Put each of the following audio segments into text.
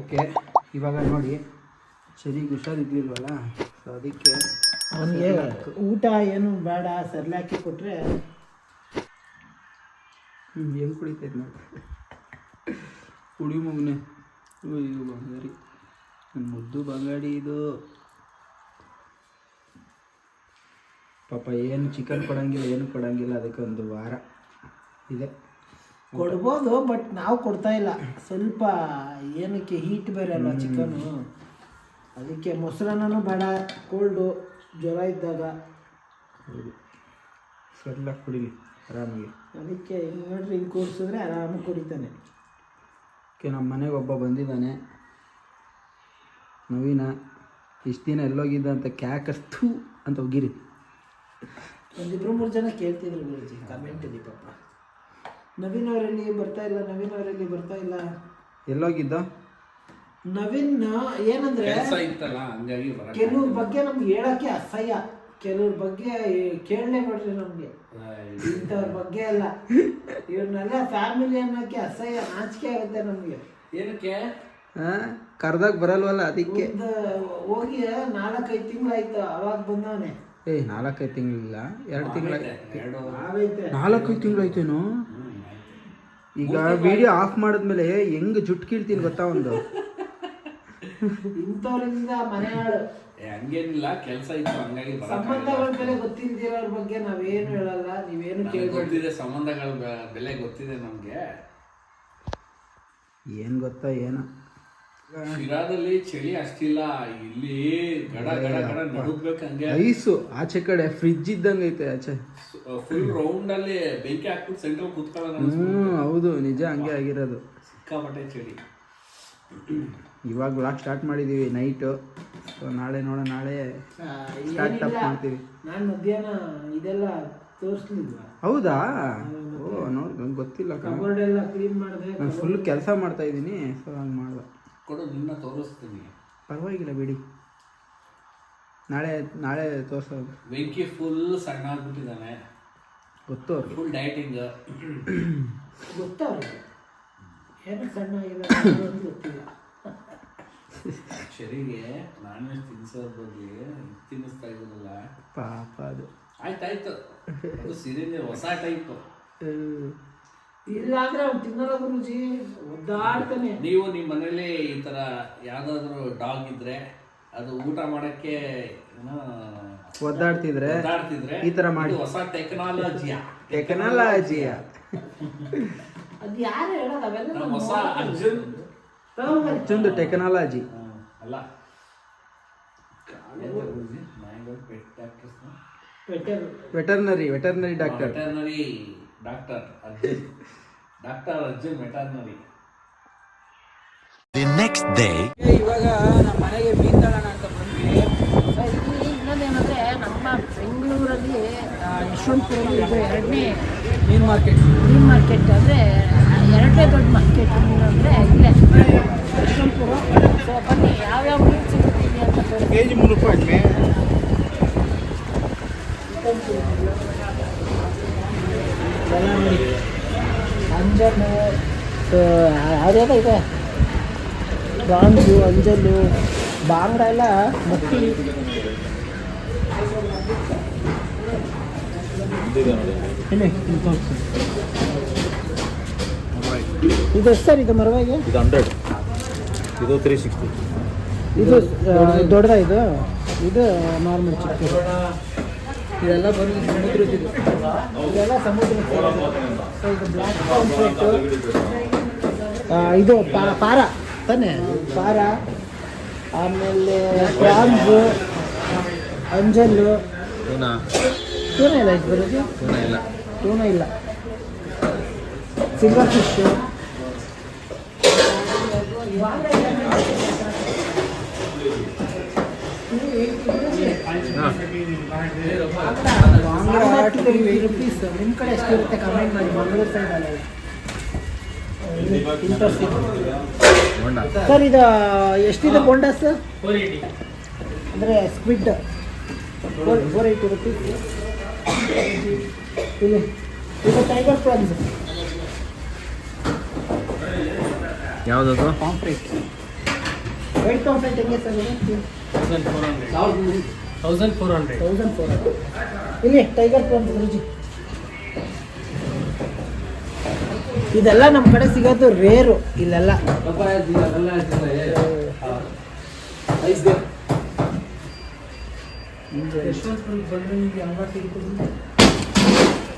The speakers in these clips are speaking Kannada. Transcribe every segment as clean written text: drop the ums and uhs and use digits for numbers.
ಓಕೆ. ಇವಾಗ ನೋಡಿ ಸರಿಗೆ ಹುಷಾರಿದ್ದಿಲ್ವಲ್ಲ, ಸೊ ಅದಕ್ಕೆ ಅವನಿಗೆ ಊಟ ಏನು ಬೇಡ, ಸರಿಲಾಕಿ ಕೊಟ್ಟರೆ ಹೆಂಗೆ ಕುಡಿತೈತೆ ನೋಡಿ. ಕುಡಿ ಮಗನೆ, ಇದು ಬಂಗಾರಿ, ನನ್ನ ಮುದ್ದು ಬಂಗಾಡಿ ಇದು. ಪಾಪ ಏನು ಚಿಕನ್ ಕೊಡೋಂಗಿಲ್ಲ, ಏನು ಕೊಡೋಂಗಿಲ್ಲ, ಅದಕ್ಕೆ ಒಂದು ವಾರ ಇದೆ. ಕೊಡ್ಬೋದು, ಬಟ್ ನಾವು ಕೊಡ್ತಾ ಇಲ್ಲ. ಸ್ವಲ್ಪ ಏನಕ್ಕೆ ಹೀಟ್ ಬೇರೆ ಅಲ್ಲ ಚಿಕನು, ಅದಕ್ಕೆ ಮೊಸರನ್ನೂ ಬೇಡ. ಕೋಲ್ಡು ಜ್ವರ ಇದ್ದಾಗ ಹೌದು, ಸರಿಲ್ಲ ಕುಡಿಲಿ ಆರಾಮಾಗಿ. ಅದಕ್ಕೆ ಹಿಂಗೆ ನೋಡ್ರಿ, ಹಿಂಗೆ ಕೂರಿಸಿದ್ರೆ ಆರಾಮಾಗಿ ಕುಡಿತಾನೆ. ಓಕೆ, ನಮ್ಮ ಮನೆಗೆ ಒಬ್ಬ ಬಂದಿದ್ದಾನೆ, ನವೀನ. ಇಷ್ಟು ದಿನ ಎಲ್ಲೋಗಿದ್ದ ಅಂತ ಕ್ಯಾಕರ್ತು ಅಂತ ಹೋಗಿರಿ. ಒಂದಿಬ್ರು 3 ಜನ ಕೇಳ್ತಿದ್ರು ಗುರುಜಿ, ಕಮೆಂಟ್ ಇದೆ ಪಾಪ. ನವೀನ್ ಅವರಲ್ಲಿ ಬರ್ತಾ ಇಲ್ಲ, ನವೀನ್ ಅವರಲ್ಲಿ ಬರ್ತಾ ಇಲ್ಲ. ಎಲ್ಲೋಗಿದ್ದ ನವೀನ್? ಏನಂದ್ರೆ ಕೆಲವ್ರ ಬಗ್ಗೆ ನಮ್ಗೆ ಹೇಳಕ್ಕೆ ಅಸಹ್ಯ, ಕೆಲವ್ರ ಬಗ್ಗೆ ಕೇಳಲೇ ಮಾಡ್ರಿ ನಮ್ಗೆ. ಇಂಥವ್ರ ಬಗ್ಗೆ ಅಲ್ಲ, ಇವ್ರನ್ನೆಲ್ಲ ಫ್ಯಾಮಿಲಿ ಅನ್ನೋಕ್ಕೆ ಅಸಹ್ಯ, ನಾಚಿಕೆ ಆಗುತ್ತೆ ನಮ್ಗೆ. ಏನಕ್ಕೆ ಕರ್ದಾಗ ಬರಲ್ವಲ್ಲ ಅದಕ್ಕೆ. ಹೋಗಿ 4-5 ತಿಂಗಳಾಯ್ತು, ಅವಾಗ ಬಂದವನೆ. 4-5 ತಿಂಗಳಿಲ್ಲ, 2 ತಿಂಗಳಾಯ್ತು. 4-5 ತಿಂಗಳಾಯ್ತೇನು? ಈಗ ವಿಡಿಯೋ ಆಫ್ ಮಾಡಿದ್ಮೇಲೆ ಹೆಂಗ್ ಜುಟ್ಟು ಕೀಳ್ತೀನಿ ಗೊತ್ತಾ ಒಂದು. ಇಂಥವ್ರಿಂದ ಮನೆ ಹಾಳು. ಹಂಗೇನಿಲ್ಲ, ಕೆಲಸ ಇತ್ತು, ಹಂಗಾಗಿ ಸಂಬಂಧಗಳ ಬೆಲೆ ಗೊತ್ತಿಲ್ದಿರೋರ ಬಗ್ಗೆ ನಾವೇನು ಹೇಳಲ್ಲ, ನೀವೇನು ಗೊತ್ತಿದೆ. ಸಂಬಂಧಗಳ ಬೆಲೆ ಗೊತ್ತಿದೆ ನಮ್ಗೆ. ಏನ್ ಗೊತ್ತಾ ಏನು, ಶಿರಾದಲ್ಲಿ ಚಳಿ ಅಷ್ಟಿಲ್ಲ, ಇಲ್ಲಿ ಗಡ ಗಡ ಗಡ ನಡುಗ್ಬೇಕು. ಹಂಗೆ ಐಸು ಆಚೆ ಕಡೆ ಫ್ರಿಜ್ ಇದ್ದಂಗೆ ಐತೆ ಆಚೆ. ಫುಲ್ ರೌಂಡ್ ಅಲ್ಲಿ ಬೆಂಕಿ ಹಾಕ್ಬಿಟ್ಟು ಸೆಂಟ್ರಲ್ ಕೂತ್ಕೊಳ್ಳೋಣ. ಹೌದು, ನಿಜ ಹಂಗೆ ಆಗಿರೋದು. ಸಿಕ್ಕಾಪಟ್ಟೆ ಚಳಿ. ಇವಾಗ ಬ್ಲಾಗ್ ಸ್ಟಾರ್ಟ್ ಮಾಡಿದೀವಿ ನೈಟು. ಸೊ ನಾಳೆ ನೋಡೋಣ, ನಾಳೆ ಸ್ಟಾರ್ಟ್ ಅಪ್ ಮಾಡ್ತೀವಿ. ನಾನು ಮಧ್ಯಾಹ್ನ ಇದೆಲ್ಲ ತೋರಿಸ್ಲಿಲ್ವಾ? ಹೌದಾ? ಓ ನೋಡಿ, ನಂಗೆ ಗೊತ್ತಿಲ್ಲ. ಕಬೋರ್ಡ್ ಎಲ್ಲ ಕ್ಲೀನ್ ಮಾಡಿದೆ, ನಾನು ಫುಲ್ ಕೆಲಸ ಮಾಡ್ತಾ ಇದ್ದೀನಿ, ಸೊ ಹಂಗೆ ಮಾಡ್ದೆ. ಕೊಡು, ನಿನ್ನ ತೋರಿಸ್ತೀನಿ. ಪರವಾಗಿಲ್ಲ ಬಿಡಿ, ನಾಳೆ ತೋರಿಸೋದು. ಬೆಂಕಿ ಫುಲ್ ಸಣ್ಣ ಆಗ್ಬಿಟ್ಟಿದ್ದಾನೆ, ಗೊತ್ತು ಅವ್ರಿಗೆ. Full dieting. ಗೊತ್ತವ್ರಿಗೆ ಏನಕ್ಕೆ ಸಣ್ಣ ಆಗಿದೆ ಗೊತ್ತಿಲ್ಲ. ಶರಿಗೆ ನಾನ್ ವೆಜ್ ತಿನ್ಸೋದ್ರ ಬಗ್ಗೆ ತಿನ್ನಿಸ್ತಾ ಇದ್ರಲ್ಲ ಪಾಪ. ಅದು ಆಯ್ತಾಯ್ತು, ಅದು ಸಿರಿನೇ ಹೊಸ ಟೈಪ್. ಇಲ್ಲ ಅಂದ್ರೆ ಅವ್ನು ತಿನ್ನಲ್ಲ ಗುರುಜಿ, ಒದ್ದಾಡ್ತಾನೆ. ನೀವು ನಿಮ್ಮ ಮನೇಲಿ ಈ ತರ ಯಾವ್ದಾದ್ರು ಡಾಗ್ ಇದ್ರೆ ಅದು ಊಟ ಮಾಡಕ್ಕೆ ಒದ್ದಾಡ್ತಿದ್ರೆ ಈ ತರ ಮಾಡಿ. ಹೊಸ ಟೆಕ್ನಾಲಜಿಯ ಅದು ಯಾರು ಹೇಳೋದು? ಅವೆಲ್ಲ ಹೊಸ ಅರ್ಜುನ್ ಟೆಕ್ನಾಲಜಿ ಅಲ್ಲ. Veterinary doctor Arjun veterinary. ಇವಾಗ ನಮ್ಮ ಮನೆಗೆ ಮೀನ್ ತಗೋಣ ಅಂತ ಬಂದ್ವಿ. ಇನ್ನೊಂದೇನಂದ್ರೆ, ನಮ್ಮ ಬೆಂಗಳೂರಲ್ಲಿ ಯಶವಂತಪುರಲ್ಲಿ ಇದು 2ನೇ ಮೀನ್ ಮಾರ್ಕೆಟ್ ಅಂದರೆ 2ನೇ ದೊಡ್ಡ ಮಾರ್ಕೆಟ್ ಅಂದರೆ ಇಲ್ಲೇ ಯಶವಂತಪುರ. ಸೊ ಬನ್ನಿ, ಯಾವ್ಯಾವ ಮೀನು ಸಿಗ್ತೀವಿ ಅಂತ ಕೆಜಿ 3 ರೂಪಾಯಿ. ಅಂಜಲು, ಯಾವುದ್ಯಾವ ಇದೆ, ಪ್ರಾನ್ಸು, ಅಂಜಲು, ಬಾಂಗ್ಡ ಎಲ್ಲ ಮಟ್ಟಿ. ಇದು ಎಷ್ಟು ಸರ್? ಇದು ಮರವಾಗಿ ಇದು 100, ಇದು 360. ಇದು ದೊಡ್ಡದ? ಇದು ನಾರ್ಮಲ್ ಚಿಕ್ಕ. ಇದೆಲ್ಲ ಬಂದು ಸಮುದ್ರದ್ದು, ಇದೆಲ್ಲ ಸಮುದ್ರ. ಸೊ ಇದು ಬ್ಲ್ಯಾಕ್ ಕಾಂಪ್ಲೆಟ್ಟು, ಇದು ಪಾರ ತಾನೆ, ಪಾರ. ಆಮೇಲೆ ಪ್ರಾನ್ಸು, ಅಂಜಲ್ಲು, ಟೂನಾ ಇಲ್ಲ. ಇದು ಬರೋದು ಟೂನಾ ಇಲ್ಲ. Silver fish, ₹80. ನಿಮ್ಮ ಕಡೆ ಎಷ್ಟಿರುತ್ತೆ ಕಮೆಂಟ್ ಮಾಡಿ. ಮಂಗಳೂರು ಸೈಡಲ್ಲ ಸರ್. ಇದು ಎಷ್ಟಿದೆ ಬೋಂಡಾ ಸರ್? 480. ಅಂದರೆ ಸ್ಕ್ವಿಡ್ 480 rupees. ಇದು ಟೈಗರ್ ಪ್ರಾನ್ಸ್. ಯಾವುದದು? ಪಾಂಪ್ಲೆಟ್. ವೈಟ್ ಪಾಂಫ್ರೆಟ್ ಹೆಂಗೆ ಸರ್ ಇದು? 1400. ಇಲ್ಲಿ ಟೈಗರ್ ಪ್ರಾನ್ಸ್ ರುಚಿ. ಇದೆಲ್ಲ ನಮ್ಮ ಕಡೆ ಸಿಗೋದು ರೇರು ಇಲ್ಲೆಲ್ಲ.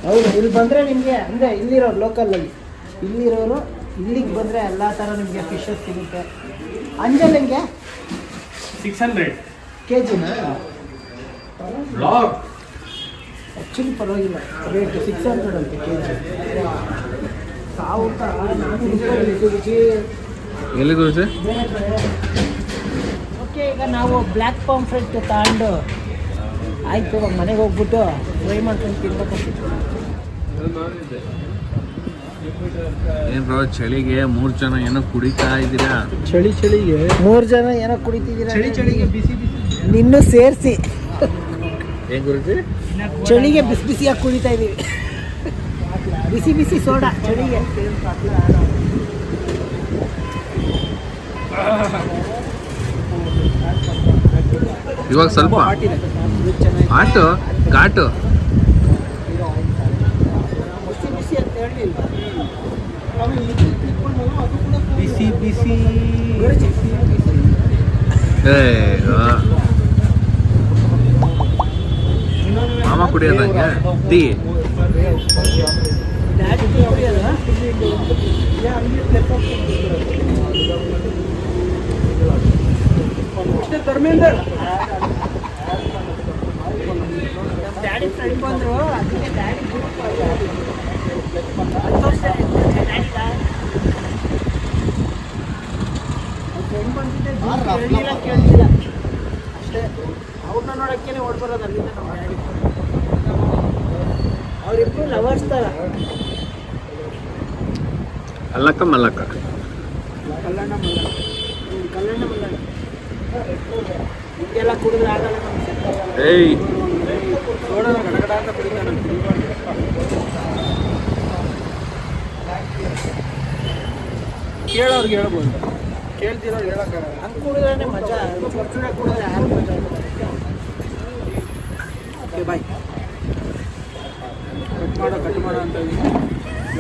ಹೌದು, ಇಲ್ಲಿ ಬಂದರೆ ನಿಮಗೆ ಅಂದರೆ ಇಲ್ಲಿರೋರು ಲೋಕಲಲ್ಲಿ ಇಲ್ಲಿರೋರು ಇಲ್ಲಿಗೆ ಬಂದರೆ ಎಲ್ಲ ಥರ ನಿಮಗೆ ಫಿಶಸ್ ಸಿಗುತ್ತೆ. ಅಂಜಲ್ ಹೆಂಗೆ 600 kg ಆ್ಯಕ್ಚುಲಿ ಪರವಾಗಿಲ್ಲ ರೇಟ್ 600 ಅಂತ kg. ಸಾವುಕ ಎಲ್ಲಿ ಗುರುಜಿ? ಓಕೆ, ಈಗ ನಾವು ಬ್ಲ್ಯಾಕ್ ಪಾಂಫ್ರೆಟ್ ತಗೊಂಡು ಆಯ್ತು ಇವಾಗ ಮನೆಗೆ ಹೋಗ್ಬಿಟ್ಟು ಫ್ರೈ ಮಾಡ್ಕೊಂಡು ತಿನ್ಬೇಕಂತಿತ್ತು. ಏನ್ ಬ್ರೋ ಚಳಿಗೆ 3 ಜನ ಏನೋ ಕುಡಿತಾ ಇದ್ದೀರಾ? ಚಳಿಗೆ 3 ಜನ ಏನೋ ಕುಡಿತಿದ್ದೀರಾ? ಚಳಿಗೆ ಬಿಸಿ ನಿನ್ನೂ ಸೇರಿಸಿ ಏನ್ ಗುರುಜಿ? ಚಳಿಗೆ ಬಿಸಿ ಬಿಸಿಯಾಗಿ ಕುಡಿತಾ ಇದ್ದೀವಿ. ಬಿಸಿ ಬಿಸಿ ಸೋಡಾ ಚಳಿಗೆ. ಇವಾಗ ಸ್ವಲ್ಪ ಆಟು ಘಾಟು ಬಿಸಿ ಬಿಸಿ ಅಂತ ಹೇಳಲಿಲ್ಲ. ಬಿಸಿ ಮಾಮ ಕುಡಿಯೋದಂಗೆ ಟೀ. ಡ್ಯಾಡಿ ಟೀ ಕುಡಿಯೋದು? ಡ್ಯಾಡಿ ಫ್ರೆಂಡ್ ಬಂದರು, ಅದಕ್ಕೆ ಡ್ಯಾಡಿ ಫ್ರೆಂಡ್ ಬಂದಿದ್ದೆ ಕೇಳಿಲ್ಲ ಅಷ್ಟೇ. ಅವ್ರನ್ನ ನೋಡೋಕ್ಕೇ ಓಡ್ಬರೋದು ಅಲ್ಲಿಂದ ನಮ್ಮ ಡ್ಯಾಡಿ. ಅವರಿಬ್ಬರು ಲವರ್ಸ್ ಥರ. ಅಲ್ಲಕ್ಕ ಮಲ್ಲಕ್ಕ. ಕಲ್ಲಣ್ಣ ಮಲ್ಲಣ್ಣ. ಹಿಂಗೆಲ್ಲ ಕುಡಿದ್ರೆ ಆಗಲ್ಲ ನಮ್ಗೆ. ಏಯ್ ನೋಡೋಣ ಗಡಗಡ ಅಂತ ಕುಡಿತಾನೆ. ಕೇಳೋರ್ಗೆ ಹೇಳ್ಬೋದು, ಕೇಳ್ತಿರೋರು ಹೇಳೋಕ್ಕಾಗಲ್ಲ. ಹಂಗೆ ಕುಡಿದ್ರೆ ಮಜಾ. ಫಾರ್ಚುನೇಟ್ ಕುಡಿದ್ರೆ ಯಾರು ಮಜಾ ಇಲ್ಲ. Okay bye. ಕಟ್ ಮಾಡೋ ಅಂತ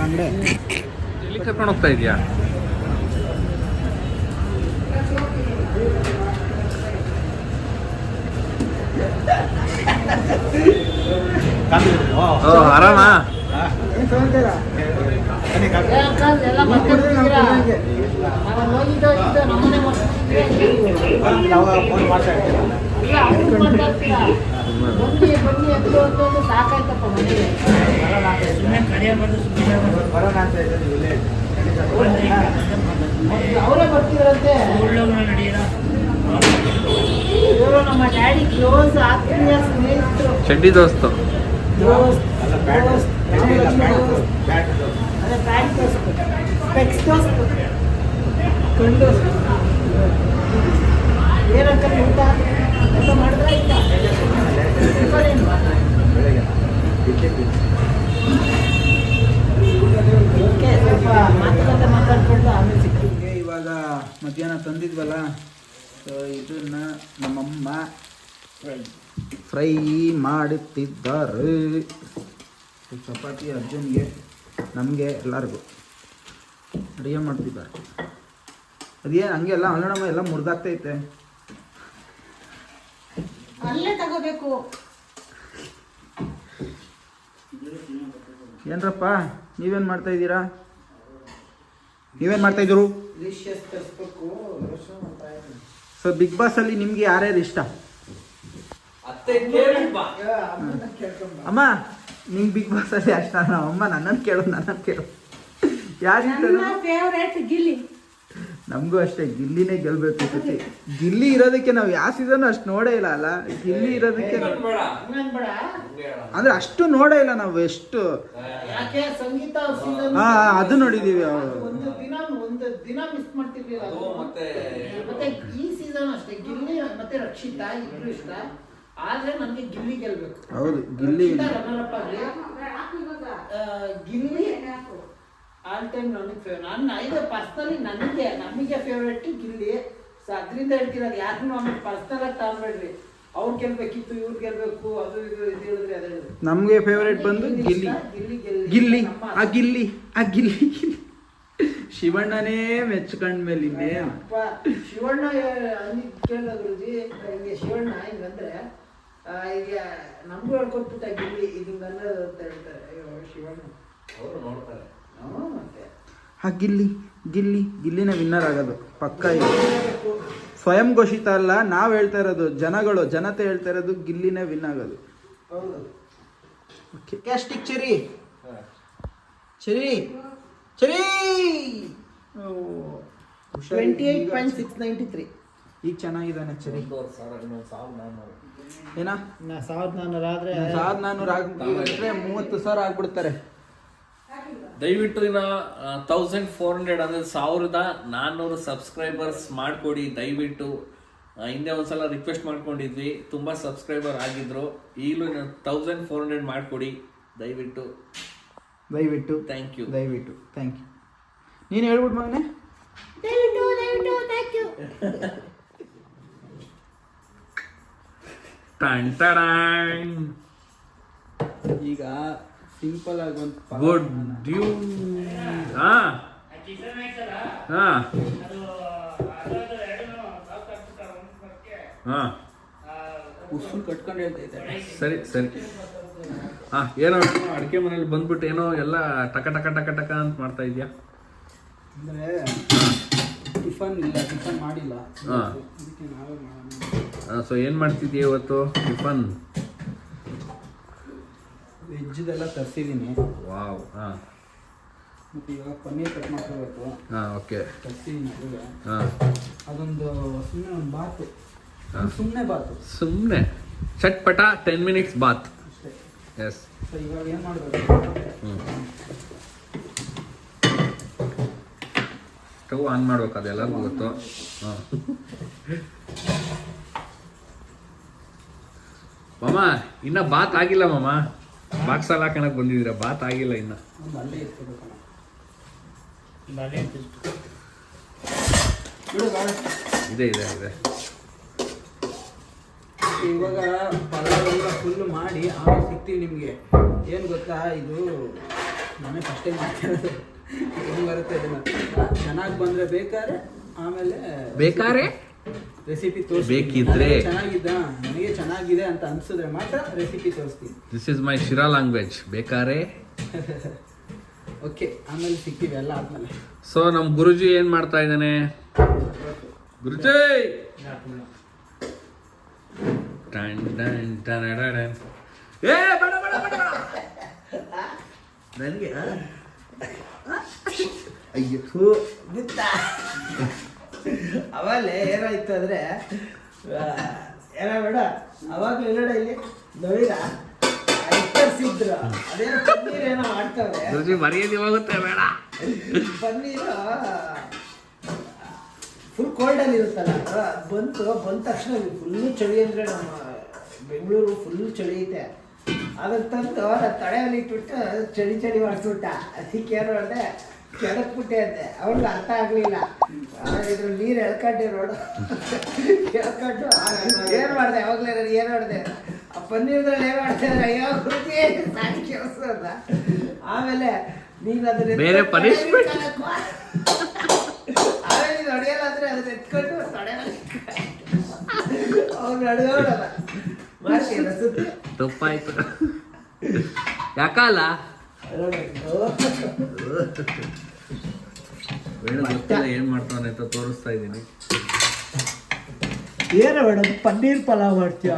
ಅಂಗಡಿ ಎಲ್ಲಿ ಕರ್ಕೊಂಡು ಹೋಗ್ತಾ ಇದೆಯಾ? ಆರಾಮ? ಎಲ್ಲ ಮಾತಾಡ್ತಿದ್ದೀರಾ? ನಾವು ಹೋಗಿದ್ದೋ ನಮ್ಮನೆ ಬನ್ನಿ ಎದ್ದು ಅಂತಂದು ಸಾಕಾಯ್ತಪ್ಪ ಮನೆಗೆ. ಅವರೇ ಬರ್ತಿದ್ರಂತೆ. ಇವರು ನಮ್ಮ ಡ್ಯಾಡಿ ಕ್ಲೋಸ್ ಆತ್ಮೀಯ ಸ್ನೇಹಿತರು. ಚಡ್ಡಿ ದೋಸ್ತು. ಅದೇ ಪ್ಯಾಂಟ್ ದೋಸ್ತು, ಸ್ಪೆಕ್ಸ್ ದೋಸ್ತು, ಕಣ್ ದೋಸ್ತು. ಏನಂತ ಊಟ ಊಟ ಮಾಡಿದ್ರೆ ಇಲ್ಲ ಓಕೆ. ಸ್ವಲ್ಪ ಮಾತಾಡ್ಕೊಂಡು ಆಮೇಲೆ ಸಿಗ್ತೀವಿ. ಇವಾಗ ಮಧ್ಯಾಹ್ನ ತಂದಿದ್ವಲ್ಲ, ಸೊ ಇದನ್ನ ನಮ್ಮಮ್ಮ ಫ್ರೈ ಮಾಡುತ್ತಿದ್ದಾರೆ. ಚಪಾತಿ ಅರ್ಜುನ್ಗೆ, ನಮಗೆ ಎಲ್ಲರಿಗೂ ಅಡುಗೆ ಮಾಡ್ತಿದ್ದಾರೆ. ಅದೇನು ಹಂಗೆ ಎಲ್ಲ ಅಲ್ಲಣಮ್ಮ ಎಲ್ಲ ಮುರಿದಾಗ್ತೈತೆ. ಅಲ್ಲೇ ತಗೋಬೇಕು. ಏನ್ರಪ್ಪ ನೀವೇನು ಮಾಡ್ತಾ ಇದ್ದೀರಾ? ನೀವೇನು ಮಾಡ್ತಾ ಇದ್ರು? ಸೊ ಬಿಗ್ ಬಾಸ್ ಅಲ್ಲಿ ನಿಮ್ಗೆ ಯಾರ್ಯಾರು ಇಷ್ಟ? ಅಮ್ಮ ನಿಂಗೆ ಬಿಗ್ ಬಾಸ್ ಅಲ್ಲಿ ಅಷ್ಟ? ಅಮ್ಮ ನನ್ನನ್ನು ಕೇಳು ಯಾರು ಫೇವರೇಟ್ ಗಿಲ್ಲಿ. ನಮಗೂ ಅಷ್ಟೇ, ಗಿಲ್ಲಿನೇ ಗೆಲ್ಬೇಕು ಈ ಸತಿ. ಗಿಲ್ಲಿ ಇರೋದಕ್ಕೆ ನಾವು ಯಾವ ಸೀಸನ್ ಅಷ್ಟು ನೋಡೇ ಇಲ್ಲ ಅಲ್ಲ. ಗಿಲ್ಲಿ ಇರೋದಕ್ಕೆ ಅಂದ್ರೆ ಅಷ್ಟು ನೋಡೇ ಇಲ್ಲ ನಾವು. ಎಷ್ಟು ಯಾಕೆ ಸಂಗೀತ ಹಾ ಅದು ನೋಡಿದೀವಿ. ಒಂದು ದಿನ ಮಿಸ್ ಮಾಡ್ತಿರ್ಲಿಲ್ಲ. ಮತ್ತೆ ಈ ಸೀಸನ್ ಅಷ್ಟೇ ಗಿಲ್ಲಿ ಮತ್ತೆ ರಕ್ಷಿತಾ ಇಬ್ರು ಇಷ್ಟ. ಆದ್ರೆ ನನ್ಗೆ ಗಿಲ್ಲಿ ಗೆಲ್ಬೇಕು. ಹೌದು, ಗಿಲ್ಲಿ ರನ್ನರಪ್ಪ ಆಗ್ಲಿ. ಗಿಲ್ಲಿ ಆಲ್ ಟೈಮ್ ನನಗೆ ಫೇವರೇಟ್. ನನ್ನ ಇದು ಪರ್ಸನಲಿ ನಮಗೆ ಫೇವರೇಟ್ ಗಿಲ್ಲಿ. ಸೊ ಅದರಿಂದ ಹೇಳ್ತೀನಿ, ಯಾರನ್ನೂ ಆಮೇಲೆ ಪರ್ಸನಲ್ ಆಗಿ ತಗೊಂಬೇಡ್ರಿ. ಅವ್ರು ಗೆಲ್ಬೇಕಿತ್ತು, ಇವ್ರು ಗೆಲ್ಬೇಕು, ಅದು ಇದು ಇದು ಹೇಳಿದ್ರಿ, ಅದೇ ಹೇಳಿದ್ರಿ. ನಮಗೆ ಫೇವರೇಟ್ ಬಂದು ಗಿಲ್ಲಿ. ಗಿಲ್ಲಿ ಆ ಗಿಲ್ಲಿ ಆ ಗಿಲ್ಲಿ ಶಿವಣ್ಣನೇ ಮೆಚ್ಕೊಂಡ್ಮೇಲೆ ಇನ್ನೇನು. ಶಿವಣ್ಣ ಕೇಳಿದ ಗುರುಜಿ, ಹಿಂಗೆ ಶಿವಣ್ಣ ಹಿಂಗಂದ್ರೆ ಈಗ ನಮಗೂ ಹೇಳ್ಕೊಟ್ಬಿಟ್ಟ ಗಿಲ್ಲಿ ಹಿಂಗ ಅನ್ನೋದು ಅಂತ ಹೇಳ್ತಾರೆ. ಅಯ್ಯೋ ಶಿವಣ್ಣ ಅವರು ನೋಡ್ತಾರೆ. ಮತ್ತೆ ಆ ಗಿಲ್ಲಿನ ವಿನ್ನರ್ ಆಗೋದು ಪಕ್ಕ. ಇದು ಸ್ವಯಂ ಘೋಷಿತ ಅಲ್ಲ, ನಾವು ಹೇಳ್ತಾ ಇರೋದು, ಜನತೆ ಹೇಳ್ತಾ ಇರೋದು ಗಿಲ್ಲಿನೇ ವಿನ್ ಆಗೋದು. ಹೌದು. Okay caustic cherry cherry cherry 28.693. ಈಗ ಚೆನ್ನಾಗಿದ್ದಾನೆ ಚೆರಿ. ಏನ 1400 ಆದ್ರೆ 1400 ಆಗ್ಬಿಟ್ರೆ 30,000 ಆಗ್ಬಿಡ್ತಾರೆ. ದಯವಿಟ್ಟು ಇನ್ನ 1400 ಅಂದ್ರೆ 1400 ಸಬ್ಸ್ಕ್ರೈಬರ್ಸ್ ಮಾಡ್ಕೊಡಿ ದಯವಿಟ್ಟು. ಹಿಂದೆ ಒಂದ್ಸಲ ರಿಕ್ವೆಸ್ಟ್ ಮಾಡ್ಕೊಂಡಿದ್ವಿ, ತುಂಬಾ ಸಬ್ಸ್ಕ್ರೈಬರ್ ಆಗಿದ್ರು. ಈಗಲೂ 1400 ಮಾಡ್ಕೊಡಿ ದಯವಿಟ್ಟು. Thank you. ನೀನು ಹೇಳ್ಬಿಟ್ಟು ಮಗನೆ. ಈಗ ಸಿಂಪಲ್ ಆಗಿ ಒಂದು ಗುಡ್ ಡ್ಯೂ. ಹಾ ಹಾ ಹಾ ಉಸುಲ್ ಕಟ್ಕೊಂಡು ಹೇಳ್ತಾ ಇದ್ದಾರೆ. ಸರಿ ಏನೋ ಅಡಿಕೆ ಮನೇಲಿ ಬಂದ್ಬಿಟ್ಟು ಏನೋ ಎಲ್ಲ ಟಕ ಟಕ ಟಕ ಟಕ ಅಂತ ಮಾಡ್ತಾ ಇದೆಯಾ? ಅಂದರೆ ಟಿಫನ್ ಮಾಡಿಲ್ಲ. ಹಾ. ಅದಕ್ಕೆ ನಾವೇ ಮಾಡೋಣ. ಸೊ ಏನು ಮಾಡ್ತಿದ್ದೀಯ ಇವತ್ತು ಟಿಫನ್? ವೆಜ್ಜದೆಲ್ಲ ತರಿಸಿದ್ದೀನಿ. ವಾವ್. ಹಾಂ ಮತ್ತು ಇವಾಗ ಪನ್ನೀರ್ ಕಟ್ ಮಾಡ್ಕೋಬೇಕು. ಹಾಂ ಓಕೆ ತರಿಸಿದ್ದೀನಿ. ಅಡುಗೆ ಹಾಂ ಅದೊಂದು ಸುಮ್ಮನೆ ಒಂದು ಬಾತು, ಸುಮ್ಮನೆ ಚಟ್ಪಟ 10 minutes ಬಾತ್ ಅಷ್ಟೇ. ಎಸ್. ಸೊ ಇವಾಗ ಏನು ಮಾಡಬೇಕು? ಸ್ಟವ್ ಆನ್ ಮಾಡ್ಬೇಕು, ಅದೆಲ್ಲರಿಗೂ ಗೊತ್ತು. ಹಾಂ ಮಾಮ ಇನ್ನ ಬಾತ್ ಆಗಿಲ್ಲ ಮಾಮ. ಬಾಕ್ಸಲ್ಲಿ ಹಾಕೋಣಕ್ಕೆ ಬಂದಿದ್ದೀರಾ, ಬಾತ್ ಆಗಿಲ್ಲ ಇನ್ನ. ಒಂದು ಅಲ್ಲೇ ಇಟ್ಕೋಬೇಕಲ್ಲ. ಇದೆ ಇವಾಗ ಪಲಾವೆಲ್ಲ ಫುಲ್ ಮಾಡಿ ಆಮೇಲೆ ಸಿಗ್ತೀವಿ ನಿಮಗೆ. ಏನು ಗೊತ್ತಾ, ಇದು ನಾನೇ ಫಸ್ಟ್ ಟೈಮ್ ಮಾಡ್ತಿರೋದು. ಹೆಂಗೆ ಬರುತ್ತೆ ಇದನ್ನು ಚೆನ್ನಾಗಿ ಬಂದರೆ ಬೇಕಾದ್ರೆ ರೆಸಿಪಿ ಬೇಕಿದ್ರೆ ನನಗೆ ಚೆನ್ನಾಗಿದೆ ಅಂತ ಅನ್ಸಿದ್ರೆ ಮಾತ್ರ ರೆಸಿಪಿ ತೋರಿಸ್ತೀನಿ. This is my Sira language. ಬೇಕಾರೆ ಓಕೆ, ಆಮೇಲೆ ಸಿಗ್ತೀವಿ ಎಲ್ಲ ಆದ್ಮೇಲೆ. ಸೊ ನಮ್ಮ ಗುರುಜಿ ಏನು ಮಾಡ್ತಾ ಇದ್ದಾನೆ? ಗುರುಜಿ ನನಗೆ ಅಯ್ಯೋ ಗೊತ್ತಾ, ಅವಲ್ಲೇ ಏನಾಯ್ತು ಅಂದ್ರೆ ಏನ ಬೇಡ, ಅವಾಗ್ಲೂ ಎಲ್ಲಡ ಇಲ್ಲಿ ನೋಡಿರ ತರಿಸಿದ್ರು, ಅದೇನೋ ಪನ್ನೀರ್ ಏನೋ ಮಾಡ್ತಾವ್ರೆ. ಗುರುಜಿ ಮರ್ಯಾದೆ ಹೋಗುತ್ತೆ, ಬೇಡ. ಪನ್ನೀರು ಫುಲ್ ಕೋಲ್ಡಲ್ಲಿ ಇರುತ್ತಲ್ಲ, ಬಂದ ತಕ್ಷಣ ಫುಲ್ಲು ಚಳಿ ಅಂದರೆ ನಮ್ಮ ಬೆಂಗಳೂರು ಫುಲ್ ಚಳಿ ಐತೆ. ಅದನ್ನ ತಂದು ತಡೆಯಲ್ಲಿ ಇಟ್ಬಿಟ್ಟು ಚಳಿ ಮಾಡಿಸ್ಬಿಟ್ಟ. ಅದಕ್ಕೆ ಏನು ಮಾಡಿದೆ, ಕೆಳಕ್ಬಿಟ್ಟೆ ಅಂತೆ. ಅವ್ರಿಗೆ ಅರ್ಥ ಆಗಲಿಲ್ಲ. ಇದ್ರ ನೀರು ಎಳ್ಕೊಂಡೆ ನೋಡು, ಎಳ್ಕೊಂಡು ಏನು ಮಾಡಿದೆ, ಯಾವಾಗಲೇ ನಾನು ಏನು ಮಾಡಿದೆ, ಆ ಪನ್ನೀರ್ದ್ರಲ್ಲಿ ಏನು ಮಾಡ್ತಿದ್ರೆ ಅಯ್ಯೋ ಗುರುಜಿ ಸಾಡಿ ಕೆಲಸ ಅಂತ. ಆಮೇಲೆ ನೀನು ಅದನ್ನ ಬೇರೆ punishment. ಆಮೇಲೆ ನೀನು ಹೊಡೆಯಲ್ಲ ಅಂದ್ರೆ ಅದನ್ನ ಎತ್ಕೊಂಡು ತಡೆಯಲ್ಲಿ ಅವ್ನು ಅಡ್ಗೋಡಲ್ಲ ಮಾಡ್ತೀನಿ ಸುತ್ತಿ ತಪ್ಪಾಯ್ತು. ಯಾಕಲ್ಲ ಗೊತ್ತಿಲ್ಲ ಏನ್ ಮಾಡ್ತಾನೆ ಅಂತ ತೋರಿಸ್ತಾ ಇದ್ದೀನಿ. ಏನು ಮೇಡಮ್ ಪನ್ನೀರ್ ಪಲಾವ್ ಮಾಡ್ತೀಯ?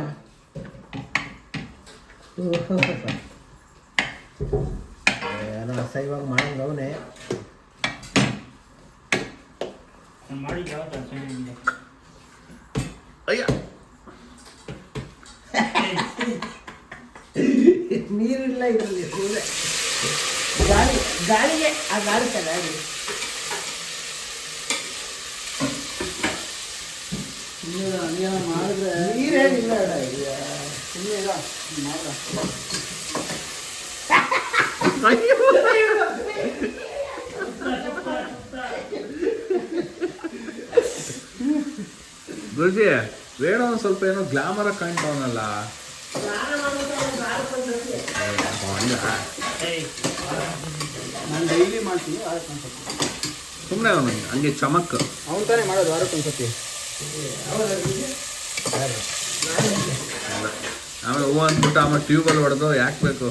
ಏನೋ ಅಸಹ್ಯವಾಗಿ ಮಾಡಂಗ ಅವನೇ ಅಯ್ಯ ನೀರಿಲ್ಲ ಇದರಲ್ಲಿ, ಗಾಳಿಗೆ ಆ ಗಾಳಿ ಚೆನ್ನಾಗಿ ಮಾಡಿದ್ರೆ ನೀರೇನಿಲ್ಲ ಸುಮ್ಮನೆ ಮಾಡ್ದ. ಗುರುಜಿ ವೇಣು ಒಂದು ಸ್ವಲ್ಪ ಏನೋ ಗ್ಲಾಮರ ಕಾಣ್ತಾವನಲ್ಲ. ನಾನು ಡೈಲಿ ಮಾಡ್ತೀನಿ, ವಾರಕ್ಕೆ ಒಂದ್ಸತಿ. ಸುಮ್ಮನೆ ಅವನು ಹಂಗೆ ಚಮಕ್. ಅವ್ನು ತಾನೇ ಮಾಡೋದು ವಾರಕ್ಕೆ ಒಂದ್ಸತಿ. ಆಮೇಲೆ ಹೂವು ಅಂದ್ಬಿಟ್ಟು ಆಮೇಲೆ ಟ್ಯೂಬಲ್ಲಿ ಹೊಡೆದು ಯಾಕೆ ಬೇಕು?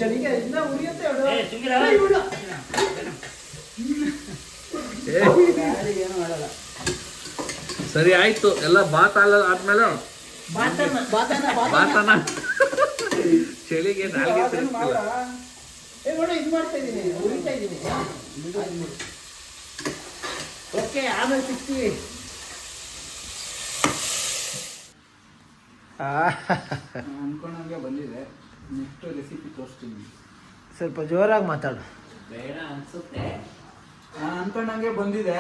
ಚಳಿಗೆ ಇನ್ನ ಉರಿಯುತ್ತೆ ಏನೂ ಮಾಡಲ್ಲ. ಸರಿ ಆಯ್ತು, ಎಲ್ಲ ಆದ್ಮೇಲೆ ಬಾತನ ಚಳಿಗೆ ನಾಲ್ಗೆ ತಿರುಗಿಲ್ಲ. ಇದು ಮಾಡ್ತಾ ಇದ್ದೀನಿ, ಉರಿತಾ ಇದ್ದೀನಿ. ಓಕೆ, ಆಮೇಲೆ ಸಿಗ್ತೀವಿ. ಅನ್ಕೊಂಡಂಗೆ ಬಂದಿದೆ. ನೆಕ್ಸ್ಟ್ ರೆಸಿಪಿ ತೋರಿಸ್ತೀನಿ. ಸ್ವಲ್ಪ ಜೋರಾಗಿ ಮಾತಾಡು. ಬೇಡ ಅನ್ಸುತ್ತೆ. ನಾನು ಅನ್ಕೊಂಡಂಗೆ ಬಂದಿದೆ.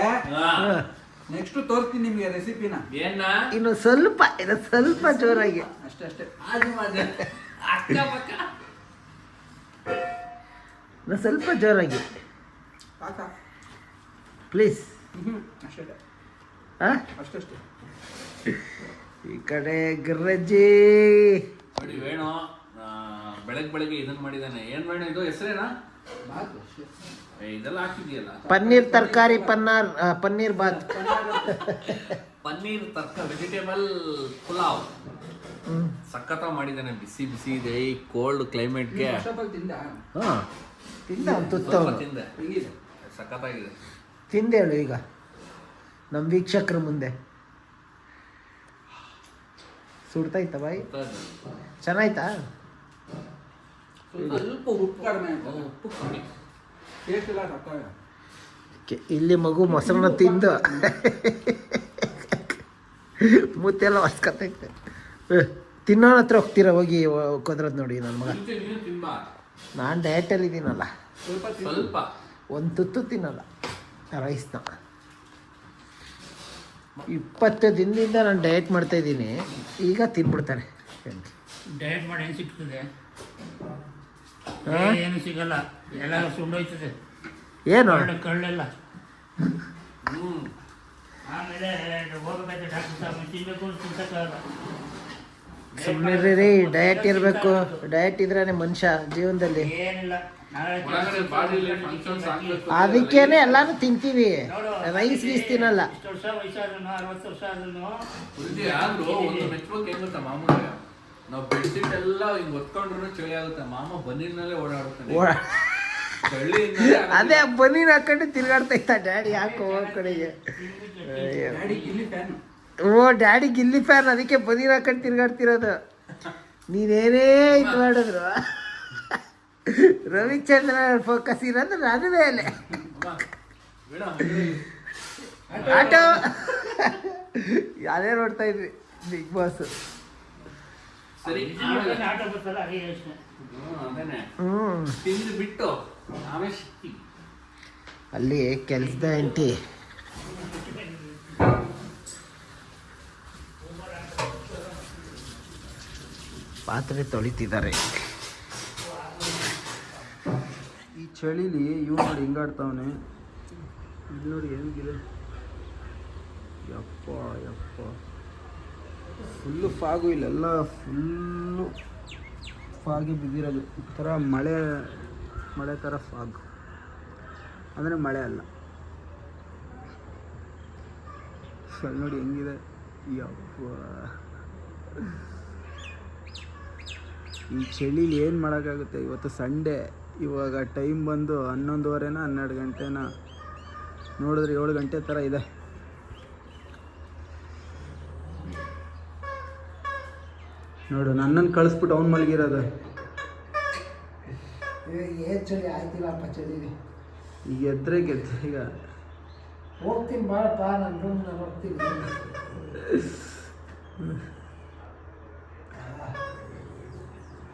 ನೆಕ್ಸ್ಟ್ ತೋರಿಸ್ತೀನಿ ನಿಮಗೆ ರೆಸಿಪಿನ. ಇನ್ನು ಸ್ವಲ್ಪ ಜೋರಾಗಿ. ಅಷ್ಟೇ. ಇನ್ನು ಸ್ವಲ್ಪ ಜೋರಾಗಿ ಪ್ಲೀಸ್. ಅಷ್ಟೇ. ಅಷ್ಟೇ. ಈ ಕಡೆ ಗಿರ್ರಜ್ಜಿ ನೋಡಿ ವೇಣು ಬೆಳಗ್ಗೆ ಇದನ್ನ ಮಾಡಿದಾನೆ. ಏನ್ ವೇಣು ಇದು ಹೆಸರೇನಾ? ಇದೆಲ್ಲ ಹಾಕಿದೆಯಲ್ಲ, ಪನ್ನೀರ್ ತರಕಾರಿ ಪನ್ನೀರ್ ಬಾತ್. ಪನ್ನೀರ್ ತರಕಾರಿ ವೆಜಿಟೇಬಲ್ ಪುಲಾವ್ ಸಖತ್ತ ಮಾಡಿದ್ದಾನೆ. ಬಿಸಿ ಬಿಸಿ ಇದೆ ಈ ಕೋಲ್ಡ್ ಕ್ಲೈಮೇಟ್ಗೆ. ತಿಂದ ತುತ್ತವನು ತಿಂದೆ, ಸಖತ್ತಾಗಿದೆ. ತಿಂದೆ ಹೇಳು ಈಗ ನಮ್ಮ ವೀಕ್ಷಕರ ಮುಂದೆ. ಸುಡ್ತಾಯ್ತಾ ಬಾಯಿ? ಚೆನ್ನಾಯ್ತಾ? ಸ್ವಲ್ಪ ಉಪ್ಪು ಕಡಿಮೆ. ಉಪ್ಪು ಕಡಿಮೆ. ಟೇಸ್ಟ್ ಎಲ್ಲ ಸಾಕಾಗ. ಇಲ್ಲಿ ಮಗು ಮೊಸರನ್ನ ತಿಂದು ಮುತ್ತೆಲ್ಲ ಹೊಸ್ಕತ್ತೈತೆ. ತಿನ್ನೋಣ ಹತ್ರ ಹೋಗ್ತೀರ ಹೋಗಿ ಕೊದ್ರದ್ ನೋಡಿ ನನ್ನ ಮಗ. ನಾನು ಡಯಟಲ್ಲಿ ಇದ್ದೀನಲ್ಲ, ಸ್ವಲ್ಪ ಒಂದು ತುತ್ತು ತಿನ್ನಲ್ಲ ರೈಸ್ನ. 20 ದಿನದಿಂದ ನಾನು ಡಯಟ್ ಮಾಡ್ತಾ ಇದ್ದೀನಿ. ಈಗ ತಿನ್ಬಿಡ್ತಾರೆ. ಡಯಟ್ ಮಾಡಿ ಏನು ಸಿಗ್ತದೆ? ಏನು ಸಿಗಲ್ಲ, ಎಲ್ಲ ಸುಂಡೋಯ್ತದೆ. ಏನು ಕಳ್ಳೆಲ್ಲ. ಆಮೇಲೆ ಹೋಗಬೇಕು ಡಾಕ್ಟರ್ ತಿನ್ಬೇಕು ತಿನ್ಸಕ್ಕಾಗಲ್ಲ. ಸುಮ್ಮನೆ ರೀ, ಡಯಟ್ ಇರಬೇಕು. ಡಯಟ್ ಇದ್ರೇನೆ ಮನುಷ್ಯ ಜೀವನದಲ್ಲಿ. ಏನಿಲ್ಲ, ಅದಕ್ಕೇನೆ ಎಲ್ಲಾನು ತಿಂತೀವಿ, ರೈಸ್ ಗೀಸ್ ತಿನ್ನಲ್ಲ. ಇಷ್ಟು ವರ್ಷ ವಯಸ್ಸಾದ್ರೂ 60 ವರ್ಷ ಆದ್ರೂ ಒಂದು ಮೆಚ್ಬೇಕು ಹೆಂಗ್ ಗೊತ್ತಾ ಮಾಮೂಲಿ, ನಾವು ಬೆಡ್ಶೀಟ್ ಎಲ್ಲ ಹಿಂಗ್ ಹೊತ್ಕೊಂಡ್ರು ಚಳಿ ಆಗುತ್ತೆ. ಮಾಮ ಬನ್ನಿನಲ್ಲೇ ಓಡಾಡ್ತಾನೆ. ಅದೇ ಬನ್ನೀನ್ ಹಾಕೊಂಡು ತಿರ್ಗಾಡ್ತಾ ಇತ್ತ ಡ್ಯಾಡಿ. ಯಾಕೋ ಕಡೆಗೆ ಡ್ಯಾಡಿ ಗಿಲ್ಲಿ ಫ್ಯಾನ್, ಅದಕ್ಕೆ ಬನ್ನೀನ್ ಹಾಕೊಂಡು ತಿರ್ಗಾಡ್ತಿರೋದು. ನೀನೇನೇ ಇದು ಮಾಡಿದ್ರು ರವಿಚಂದ್ರ ಫೋಕಸ್ ಇರೋದು ನನ್ನ ಮೇಲೆ. ಆಟೋ ಅದೇ ನೋಡ್ತಾ ಇದ್ವಿ ಬಿಗ್ ಬಾಸ್. ಆಟೋ ಬರ್ತಲ್ಲ, ಅದೇ ಯೋಚನೆ. ತಿಂದು ಬಿಟ್ಟು ಆಮೇಲೆ ಸಿಕ್ತೀವಿ ಅಲ್ಲಿ ಕೆಲಸದ ಆಂಟಿ. ಪಾತ್ರೆ ತೊಳಿತಿದ್ದಾರೆ. ಈ ಚಳಿಲಿ ಇವ್ ನೋಡಿ ಹಿಂಗಾಡ್ತಾವನೆ. ಇದು ನೋಡಿ ಹೆಂಗಿದೆ. ಯಪ್ಪ ಫುಲ್ಲು ಫಾಗು. ಇಲ್ಲೆಲ್ಲ ಫುಲ್ಲು ಫಾಗಿ ಬಿದ್ದಿರೋದು. ಈ ಥರ ಮಳೆ ಥರ ಫಾಗು ಅಂದರೆ ಮಳೆ ಅಲ್ಲ. ನೋಡಿ ಹೆಂಗಿದೆ. ಯಪ್ಪ ಈ ಚಳಿಲಿ ಏನು ಮಾಡೋಕ್ಕಾಗುತ್ತೆ. ಇವತ್ತು ಸಂಡೇ. ಇವಾಗ ಟೈಮ್ ಬಂದು 11:30 12 ಗಂಟೆನ. ನೋಡಿದ್ರೆ 7 ಗಂಟೆ ಥರ ಇದೆ. ನೋಡು, ನನ್ನನ್ನು ಕಳಿಸ್ಬಿಟ್ಟು ಅವ್ನು ಮಲಗಿರೋದು. ಏನು ಚಳಿ ಆಯ್ತಿಲ್ಲಪ್ಪ ಚಳಿಲಿ. ಈಗ ಎದ್ರೆ ಈಗ ಹೋಗ್ತೀನಿ ಬಾಳಪ್ಪ, ನನ್ನ ರೂಮ್ನ ಹೋಗ್ತೀನಿ.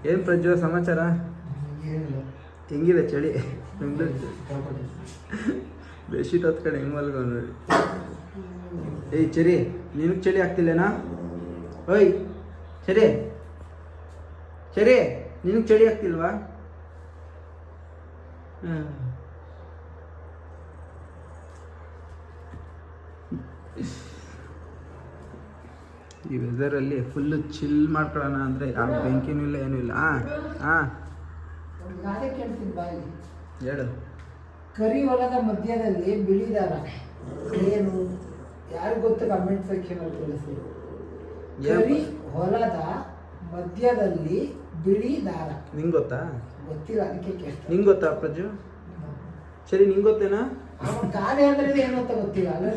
ಏನು ಪ್ರಜ್ವಲ್ ಸಮಾಚಾರ? ಹೆಂಗಿದೆ ಚಳಿ? ಬೆಡ್ಶೀಟ್ ಹೊತ್ಕಡೆ ಹೆಂಗೆ ಮಲ್ಕೊಂಡು ನೋಡಿ. ಏಯ್ ಚರಿ, ನಿನಗೆ ಚಳಿ ಆಗ್ತಿಲ್ಲೇನಾ? ಓಯ್ ಚರಿ ನಿನಗೆ ಚಳಿ ಆಗ್ತಿಲ್ವಾ? ಈ ವೆದರಲ್ಲಿ ಫುಲ್ಲು ಚಿಲ್ ಮಾಡ್ಕೊಳ್ಳೋಣ ಅಂದರೆ ಯಾವ ಬೆಂಕಿನೂ ಇಲ್ಲ ಏನೂ ಇಲ್ಲ. ಒಂದು ಗಾದೆ ಕೇಳ್ತೀನಿ ಬಾಯಿ. ಹೇಳು. ಕರಿ ಹೊಲದ ಮಧ್ಯದಲ್ಲಿ ಬಿಳಿ ದಾರ ಏನು? ಯಾರು ಗೊತ್ತು ಕಮೆಂಟ್ ಸೆಕ್ಷನ್ ಅಲ್ಲಿ ತಿಳಿಸಿ. ಕರಿ ಹೊಲದ ಮಧ್ಯದಲ್ಲಿ ಬಿಳಿ ದಾರ. ನಿಂಗೆ ಗೊತ್ತಾ? ಗೊತ್ತಿಲ್ಲ, ಅದಕ್ಕೆ ಕೇಳ್ತೀನಿ. ನಿಂಗೆ ಗೊತ್ತಾ ಪ್ರಜು? ಸರಿ, ನಿಂಗೆ ಗೊತ್ತೇನಾ? ಗಾದೆ ಅಂದ್ರೆ ಏನು ಅಂತ ಗೊತ್ತಿಲ್ಲ ಅಲ್ಲ.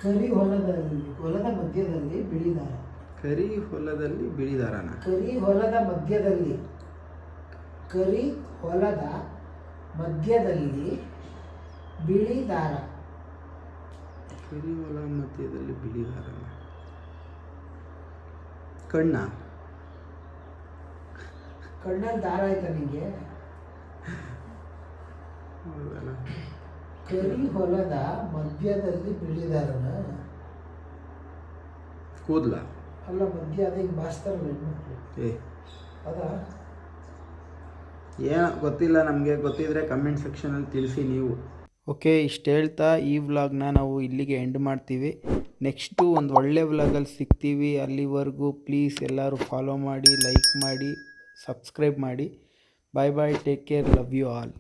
ಕರಿ ಹೊಲದ ಮಧ್ಯದಲ್ಲಿ ಬಿಳಿ ದಾರ. ಕರಿ ಹೊಲದಲ್ಲಿ ಬಿಳಿ ದಾರನ? ಕರಿ ಹೊಲದ ಮಧ್ಯದಲ್ಲಿ ಬಿಳಿ ದಾರ. ಕರಿ ಹೊಲ ಮಧ್ಯದಲ್ಲಿ ಬಿಳಿ ದಾರನ? ಕಣ್ಣಲ್ಲಿ ದಾರ ಆಯ್ತಾ ನಿಂಗೆ? ಕರಿ ಹೊಲದ ಮಧ್ಯದಲ್ಲಿ ಬಿಳಿ ದಾರನ? ಕೂದಲ ಅಲ್ಲ, ಮಧ್ಯ ಅದೇ ಹಿಂಗೆ ಬಾಚ್ತಾರಲ್ಲ ಹೆಣ್ಮಕ್ಳು, ಅದಾ? ಏನೋ ಗೊತ್ತಿಲ್ಲ ನಮಗೆ. ಗೊತ್ತಿದ್ರೆ ಕಮೆಂಟ್ ಸೆಕ್ಷನಲ್ಲಿ ತಿಳಿಸಿ ನೀವು. ಓಕೆ, ಇಷ್ಟು ಹೇಳ್ತಾ ಈ ವ್ಲಾಗ್ನ ನಾವು ಇಲ್ಲಿಗೆ ಎಂಡ್ ಮಾಡ್ತೀವಿ. ನೆಕ್ಸ್ಟು ಒಂದು ಒಳ್ಳೆ ವ್ಲಾಗಲ್ಲಿ ಸಿಗ್ತೀವಿ. ಅಲ್ಲಿವರೆಗೂ ಪ್ಲೀಸ್ ಎಲ್ಲರೂ ಫಾಲೋ ಮಾಡಿ, ಲೈಕ್ ಮಾಡಿ, ಸಬ್ಸ್ಕ್ರೈಬ್ ಮಾಡಿ. Bye bye, take care, love you all.